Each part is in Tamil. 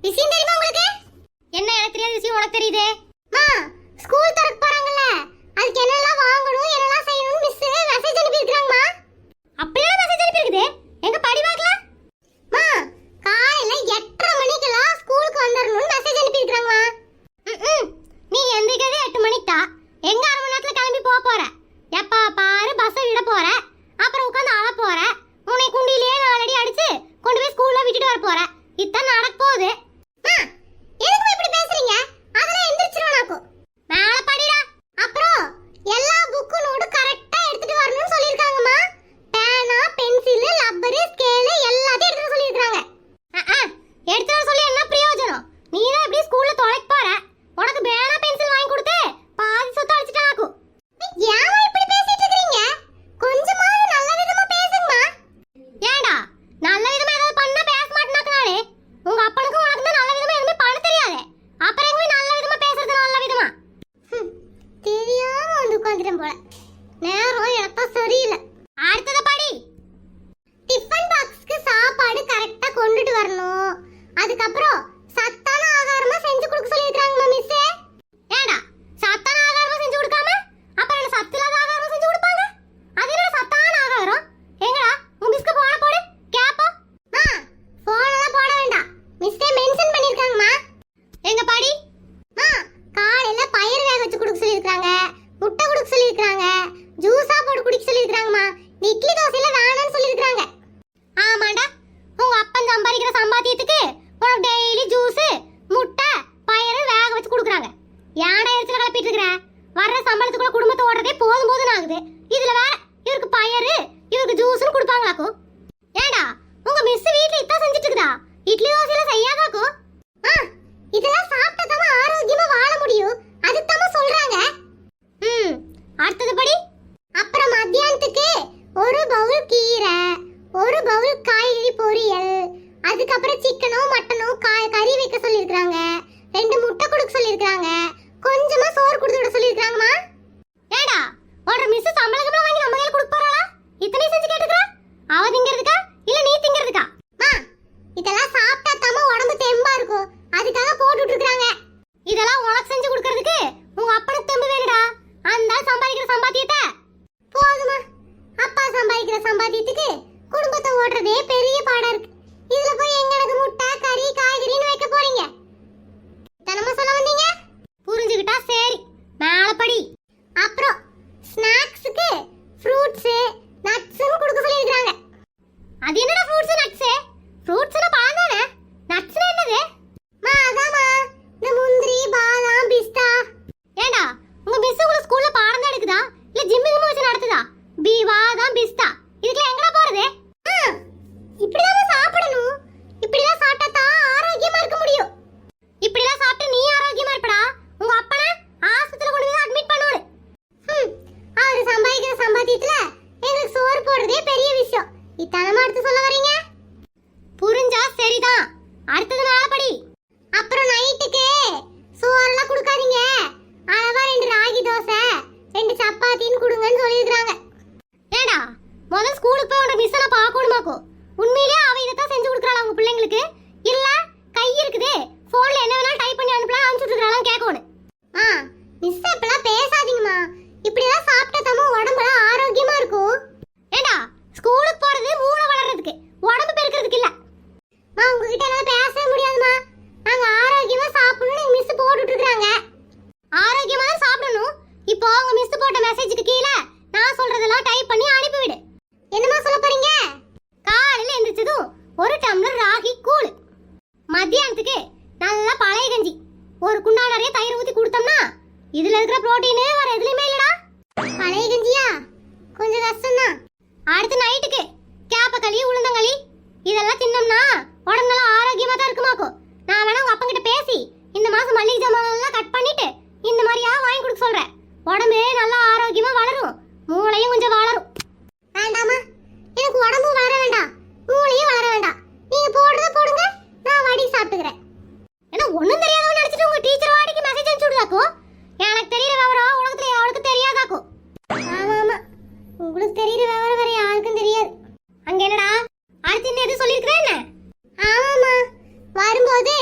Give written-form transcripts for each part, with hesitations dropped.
விஷயம் தெரியுமா உங்களுக்கு? என்ன எனக்கு தெரியாத விஷயம் உனக்கு தெரியுதே? ஸ்கூல் திறக்க போறாங்கல்ல, அதுக்கு என்னெல்லாம் வாங்கணும் என்னெல்லாம் செய்யணும் மிஸ் மெசேஜ் அனுப்பி இருக்காங்கம்மா. அப்படியே மெசேஜ் அனுப்பி இருக்குது. எங்க படி பார்க்கலாம். காலையில 8:30 மணிக்கெல்லாம் ஸ்கூலுக்கு வந்துடணும்னு மெசேஜ் அனுப்பி இருக்காங்கம்மா. நீ எந்திரிக்கிறதே 8 மணிக்கு தான். எங்க 1/2 மணி நேரத்துல கிளம்பி போற? எப்பா பாரு பஸ் விட போற, அப்புறம் உட்காந்து அழ போற, உன்னை குண்டிலேயே 4 அடி அடிச்சு கொண்டு போய் ஸ்கூல்ல விட்டுட்டு வர போற. இதான் நடக்க போகுது. எதுக்கு இப்படி பேசுறீங்க? அதெல்லாம் எந்திரிச்சிருவானாக்கும். மேல படிடா. அப்புறம் எல்லா புக்கு நோட்டு கரெக்ட்டா எடுத்துட்டு வரணும்னு சொல்லிருக்காங்கம்மா. பேனா, பென்சில், ரப்பர், ஸ்கேல் எல்லாத்தையும் எடுத்துட்டு சொல்லிருக்காங்க. எடுத்துட்டு வர சொல்லி என்ன பிரயோஜனம்? நீ தான் இப்படி ஸ்கூல்ல தொலைக்க போற. உனக்கு பேனா பென்சில் வாங்கி கொடுத்து பாதி சொத்து அடிச்சிட்டானாக்கும். ஏமா இப்படி பேசிட்டு இருக்கீங்க? கொஞ்சமாவது நல்ல விதமா பேசுங்கம்மா. ஏண்டா நல்ல விதமா ஏதாவது பண்ணா பேச மாட்டேனாக்குறானே. உங்க அப்பனுக்கு உனக்கு தான் நல்ல விதமா எதுவுமே பண்ண தெரியாதே. அப்புறம் எங்க நல்ல விதமா பேசுறது நல்ல விதமா? தெரியாம வந்து உட்கார்ந்துட்டேன் போல. நேரம் எனக்கு சரியில்லை. அடுத்தத படி. டிஃபன் பாக்ஸ்க்கு சாப்பாடு கரெக்ட்டா கொண்டுட்டு வரணும். அதுக்கப்புறம் சத்தான ஆகாரமா செஞ்சு கொடுக்க சொல்லிருக்காங்க மிஸ். ஏண்டா சத்தான ஆகாரமா செஞ்சு கொடுக்காம அப்புறம் என்ன சத்து இல்லாத ஆகாரமா செஞ்சு கொடுப்பாங்க? அது என்ன சத்தான ஆகாரம்? எங்கடா உங்க மிஸ்க்கு போன போடு கேப்போம். போன் எல்லாம் போட வேண்டாம். மிஸ்ஸே மென்ஷன் பண்ணிருக்காங்கம்மா. எங்க படி. காலையில பயிர் வேக வச்சு கொடுக்க சொல்லிருக்காங்க, முட்டை கொடுக்க சொல்லிருக்காங்க, ஜூஸா போட்டு குடிக்க சொல்லிருக்காங்கம்மா. இட்லி தோசையில வேணாம்னு சொல்லிருக்காங்க. ஆமாடா, உங்க அப்பன் சம்பாதிக்கிற சம்பாத்தியத்துக்கு உனக்கு டெய்லி ஜூஸ், முட்டை, பயிர் வேக வச்சு கொடுக்குறாங்க. ஏன்டா எரிச்சல கிளப்பிட்டு இருக்கிற? வர்ற சம்பளத்துக்குள்ள குடும்பத்தை ஓடுறதே போதும் போதும் ஆகுது. இதுல வேற இவருக்கு பயிர், இவருக்கு ஜூஸ்னு கொடுப்பாங்களாக்கும். ஏண்டா உங்க மிஸ் வீட்ல இதான் செஞ்சுட்டு இருக்குதா? இட்லி தோசையில செய்யாதாக்கும். இதெல்லாம் சாப்பிட்டா தான் ஆரோக்கியமா வாழ முடியும். அதுதான் சொல்றாங்க. அடுத்தது படி. அப்புறம் மத்தியானத்துக்கு ஒரு பவுல் கீரை, ஒரு பவுல் காய்கறி பொரியல், அதுக்கப்புறம் சிக்கனோ மட்டனோ கறி வைக்க சொல்லிருக்காங்க, 2 முட்டை கொடுக்க சொல்லிருக்காங்க, கொஞ்சமா சோறு கொடுத்து விட சொல்லிருக்காங்கம்மா. ஏடா உடற மிஸ் சம்பளம் வாங்கி நம்ம கையில கொடுக்க போறாளா? இத்தனை செஞ்சு கேட்டுக்கற? அவ திங்கிறதுக்கா இல்ல நீ திங்கிறதுக்கா? இதெல்லாம் சாப்பிட்டா தான் உடம்பு தெம்பா இருக்கும். அதுக்காக போட்டுட்டு இருக்காங்க. இதெல்லாம் உனக்கு செஞ்சு கொடுக்கிறதுக்கு உங்க அப்பனுக்கு தெம்பு வேணுடா. அந்த சம்பாதிக்கிற சம்பாத்தியத்தை போதுமா? அப்பா சம்பாதிக்கிற சம்பாத்தியத்துக்கு குடும்பத்தை ஓட்டுறதே பெரிய பாடா இருக்கு. இதுல போய் எங்க எனக்கு முட்டை, கறி, காய்கறின்னு வைக்க போறீங்க? தனமா சொல்ல வந்தீங்க? புரிஞ்சுக்கிட்டா சரி. மேல படி. அப்புறம் ஸ்நாக்ஸ்க்கு ஃப்ரூட்ஸ், நட்ஸ்னு கொடுக்க சொல்லிருக்காங்க. அது என்னடா ஃப்ரூட்ஸ் நட்ஸ்? ஃப்ரூட்ஸ்னா பழம் தானே. நட்ஸ்னா என்னது? அதாம்மா இந்த முந்திரி, பாதாம், பிஸ்தா. ஏண்டா உங்க மிஸ் உங்க ஸ்கூல்ல பாடம் தான் எடுக்குதா இல்ல ஜிம்மிங் வச்சு நடத்துதா? பாதாம், பிஸ்தா இதுக்குலாம் எங்கடா போறது? இப்படிதான் சாப்பிடணும். இப்படிலாம் சாப்பிட்டா தான் ஆரோக்கியமா இருக்க முடியும். இப்படிலாம் சாப்பிட்டு நீ ஆரோக்கியமா இருப்படா. உங்க அப்பனை ஆஸ்பத்திரியில கொண்டு போய் அட்மிட் பண்ணுவாரு. அவரு சம்பாதிக்கிற சம்பாத்தியத்துல எங்களுக்கு சோறு போடுறதே பெரிய விஷயம். இத்தனமா எடுத்து சொல்ல வரீங்க? புரிஞ்சா சரிதான். அடுத்தது மேல படி. அப்புறம் நைட்டுக்கு சோறெல்லாம் கொடுக்காதீங்க. அளவா 2 ராகி தோசை, 2 சப்பாத்தின்னு கொடுங்கன்னு சொல்லிருக்காங்க. ஏடா முதல்ல ஸ்கூலுக்கு போய் உங்க மிஸ் எல்லாம் பார்க்கணுமாக்கோ? உண்மையிலேயே அவ இதைத்தான் செஞ்சு கொடுக்குறாளா உங்க பிள்ளைங்களுக்கு? இல்ல கை இருக்குது போன்ல என்ன வேணாலும் டைப் பண்ணி அனுப்பலாம் அனுப்பிச்சு விட்டுறாளான்னு கேட்கணும். மிஸ் இப்பெல்லாம் பேசாதீங்கம்மா. இப்படிலாம் சாப்பிட்டா தான் உடம்புலாம் ஆரோக்கியமா இருக்கும். ஏண்டா ஸ்கூலுக்கு போறது மூளை வளர்றதுக்கு, உடம்பு பெருக்கிறதுக்கு இல்ல. உங்ககிட்ட என்னால பேசவே முடியாதுமா. நாங்க ஆரோக்கியமா சாப்பிடணும் மிஸ் போட்டுட்டு இருக்காங்க. ஆரோக்கியமா தான் சாப்பிடணும். இப்போ உங்க மிஸ் போட்ட மெசேஜுக்கு கீழ நான் சொல்றதெல்லாம் டைப் பண்ணி அனுப்பி விடு. என்னமா சொல்ல போறீங்க? காலையில எந்திரிச்சதும் 1 டம்ளர் ராகி கூழ், மத்தியானத்துக்கு நல்லா பழைய கஞ்சி, ஒரு குண்டா நிறைய தயிர் ஊத்தி கொடுத்தோம்னா இதுல இருக்கிற புரோட்டீன் வேற எதுலயுமே இல்லடா. பழைய கஞ்சியா? கொஞ்சம் கஷ்டம் தான். அடுத்து நைட்டுக்கு கேப்பக்களி, உளுந்தங்களி இதெல்லாம் தின்னோம்னா உடம்பு நல்லா ஆரோக்கியமா தான் இருக்குமாக்கும். நான் வேணா உங்க அப்பங்கிட்ட பேசி இந்த மாசம் மல்லிகை ஜாமான் எல்லாம் கட் பண்ணிட்டு இந்த மாதிரியா வாங்கி கொடுக்க சொல்றேன். உடம்பே நல்லா ஆரோக்கியமா வளரும், மூளையும் கொஞ்சம் வளரும். வேண்டாமா, எனக்கு உடம்பு வளர வேண்டாம், மூளையும் வளர வேண்டாம். நீங்க போடுறத போடுங்க, நான் வாடி சாப்பிட்டுக்கிறேன். ஏன்னா ஒண்ணும் தெரியாதவன்னு நினைச்சிட்டு உங்க டீச்சர் வாடிக்கு மெசேஜ் அனுப்பிச்சு விடுதாக்கோ? எனக்கு தெரியற விவரம் உலகத்துல யாருக்கு தெரியாதாக்கோ? ஆமா, உங்களுக்கு தெரியற விவரம் வேற யாருக்கும் தெரியாது. அங்க என்னடா அடுத்து என்ன எது சொல்லிருக்கேன்? என்ன? ஆமாமா, வரும்போது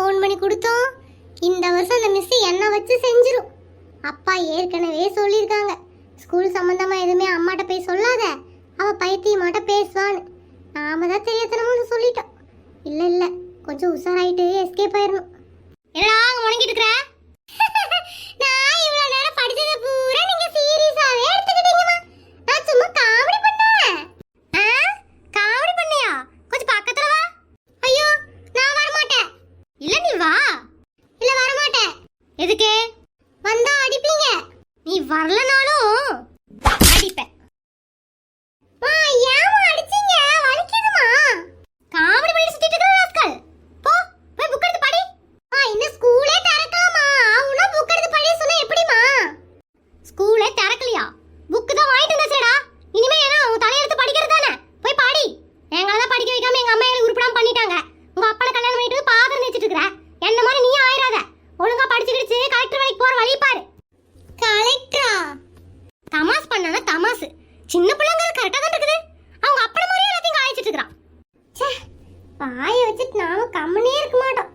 ஃபோன் பண்ணி கொடுத்தோம். இந்த வருஷம் அந்த மிஸ் என்ன வச்சு செஞ்சிரும். அப்பா ஏற்கனவே சொல்லியிருக்காங்க, ஸ்கூல் சம்பந்தமா எதுவுமே அம்மாட்ட போய் சொல்லாத, அவ பைத்தியமாட்ட பேசுவான்னு. நாம தான் தெரியாதனமும் சொல்லிட்டோம். இல்ல இல்ல, கொஞ்சம் உஷாராயிட்டு எஸ்கேப் ஆயிரணும். என்னடா அங்க முடங்கிட்டு இருக்கற? நான் இவ்வளவு நேரம் படிச்சத பூரா நீங்க சீரியஸாவே எடுத்துக்கிட்டீங்கமா. நான் சும்மா காமெடி பண்ணேன். காமெடி பண்ணியா? கொஞ்சம் பக்கத்துல வா. ஐயோ, நான் வர மாட்டேன். இல்ல நீ வா. இல்ல வர மாட்டேன். எதுக்கு? வந்தா அடிப்பீங்க. நீ வரலனாலும் அடிப்பேன். மா ஏமா அடிச்சீங்க? வலிக்குதுமா? காமெடி பண்ணி சுத்திட்டு இருக்க ராஸ்கல். போ போய் புக் எடுத்து படி. இன்னும் ஸ்கூலே திறக்கலமா. அவனா புக் எடுத்து படி சொன்னா எப்படிமா? ஸ்கூலே திறக்கலையா? புக் தான் வாங்கிட்டு வந்தேடா. இனிமே என்ன உன் தலையெழுத்து படிக்கிறது தானே? போய் படி. எங்கள தான் படிக்க வைக்காம எங்க அம்மா எனக்கு உருப்படாம பண்ணிட்டாங்க. உங்க அப்பனை கல்யாணம் பண்ணிட்டு பாதம் நிச்சிட்டு இருக்கற. என்ன மாதிரி நீ ஆயிராத. ஒழுங்கா படிச்சிடுச்சு கலெக்டர் வேலைக்கு போற வழி பாரு. கலெக்டரா? தமாஸ் பண்ணானா தமாஸ். சின்ன பிள்ளைங்க கரெக்டா தான் இருக்குது. அவங்க அப்பன மாதிரி எல்லாத்தையும் காய்ச்சிட்டு இருக்கறான். ச்சே, வாயை வச்சிட்டு நாம கம்மனே இருக்க மாட்டோம்.